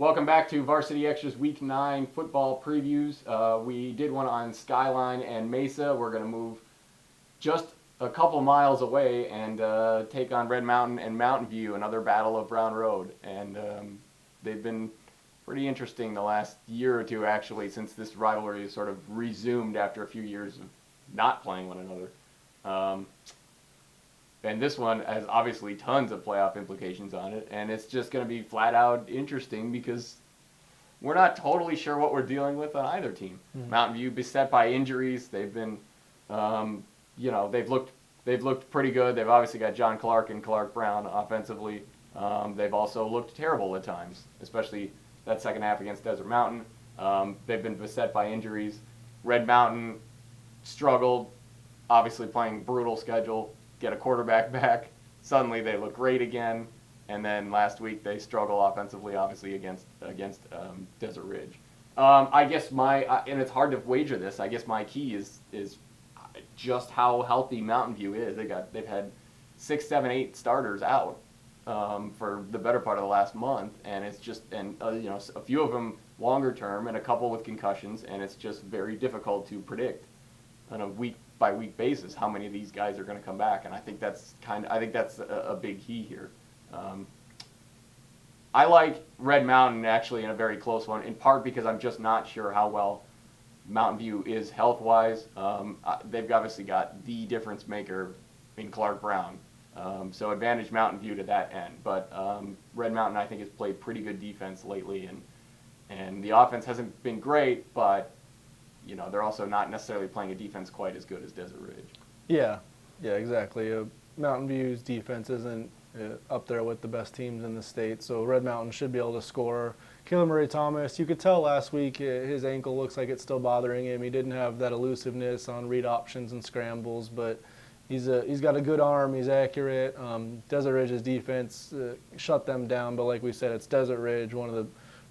Welcome back to Varsity Extra's Week 9 football previews. We did one on Skyline and Mesa. We're going to move just a couple miles away and take on Red Mountain and Mountain View, another battle of Brown Road. And they've been pretty interesting the last year or two, actually, since this rivalry has sort of resumed after a few years of not playing one another. And this one has obviously tons of playoff implications on it, and it's just going to be flat out interesting because we're not totally sure what we're dealing with on either team. Mm-hmm. Mountain View beset by injuries. They've been, they've looked pretty good. They've obviously got John Clark and Clark Brown offensively. They've also looked terrible at times, especially that second half against Desert Mountain. They've been beset by injuries. Red Mountain struggled, obviously playing brutal schedule. Get a quarterback back. Suddenly they look great again, and then last week they struggle offensively, obviously against Desert Ridge. I guess and it's hard to wager this. I guess my key is just how healthy Mountain View is. They've had 6, 7, 8 starters out for the better part of the last month, and it's just a few of them longer term and a couple with concussions, and it's just very difficult to predict on a week by week basis how many of these guys are going to come back, and I think that's a big key here. I like Red Mountain actually in a very close one, in part because I'm just not sure how well Mountain View is health-wise. They've obviously got the difference maker in Clark Brown, so advantage Mountain View to that end. But Red Mountain I think has played pretty good defense lately, and the offense hasn't been great, but they're also not necessarily playing a defense quite as good as Desert Ridge. Yeah, exactly. Mountain View's defense isn't up there with the best teams in the state, so Red Mountain should be able to score. Caleb Murray Thomas, you could tell last week his ankle looks like it's still bothering him. He didn't have that elusiveness on read options and scrambles, but he's got a good arm. He's accurate. Desert Ridge's defense shut them down, but like we said, it's Desert Ridge, one of the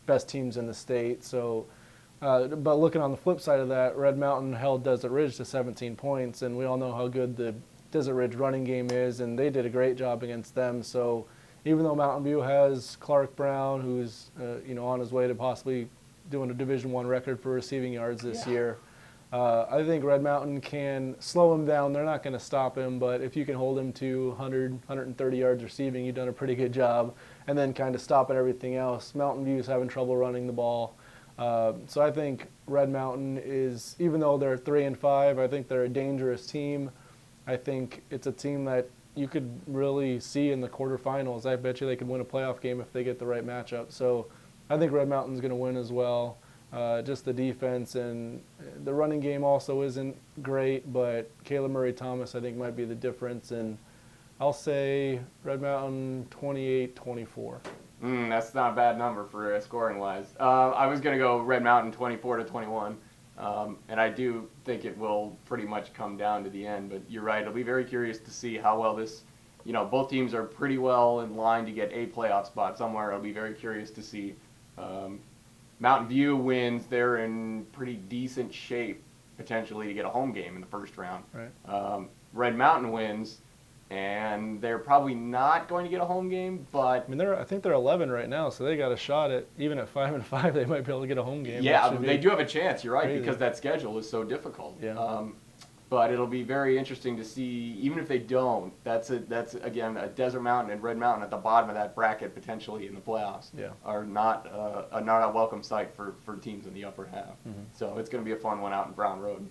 best teams in the state, so. But looking on the flip side of that, Red Mountain held Desert Ridge to 17 points, and we all know how good the Desert Ridge running game is, and they did a great job against them. So even though Mountain View has Clark Brown, who's on his way to possibly doing a Division I record for receiving yards this year, I think Red Mountain can slow him down. They're not going to stop him, but if you can hold him to 100, 130 yards receiving, you've done a pretty good job, and then kind of stop at everything else. Mountain View's having trouble running the ball. So I think Red Mountain is, even though they're 3-5, I think they're a dangerous team. I think it's a team that you could really see in the quarterfinals. I bet you they could win a playoff game if they get the right matchup. So I think Red Mountain's going to win as well. Just the defense and the running game also isn't great, but Caleb Murray Thomas I think might be the difference. And I'll say Red Mountain 28-24. That's not a bad number for scoring-wise. I was going to go Red Mountain 24-21, and I do think it will pretty much come down to the end. But you're right; it'll be very curious to see how well this. Both teams are pretty well in line to get a playoff spot somewhere. It'll be very curious to see. Mountain View wins; they're in pretty decent shape potentially to get a home game in the first round. Right. Red Mountain wins. And they're probably not going to get a home game, but I think they're 11 right now, so they got a shot at even at 5-5, they might be able to get a home game. Yeah, they do have a chance. You're right, crazy. Because that schedule is so difficult. Yeah. But it'll be very interesting to see. Even if they don't, that's again a Desert Mountain and Red Mountain at the bottom of that bracket potentially in the playoffs. Yeah. Are not a welcome sight for teams in the upper half. Mm-hmm. So it's going to be a fun one out in Brown Road.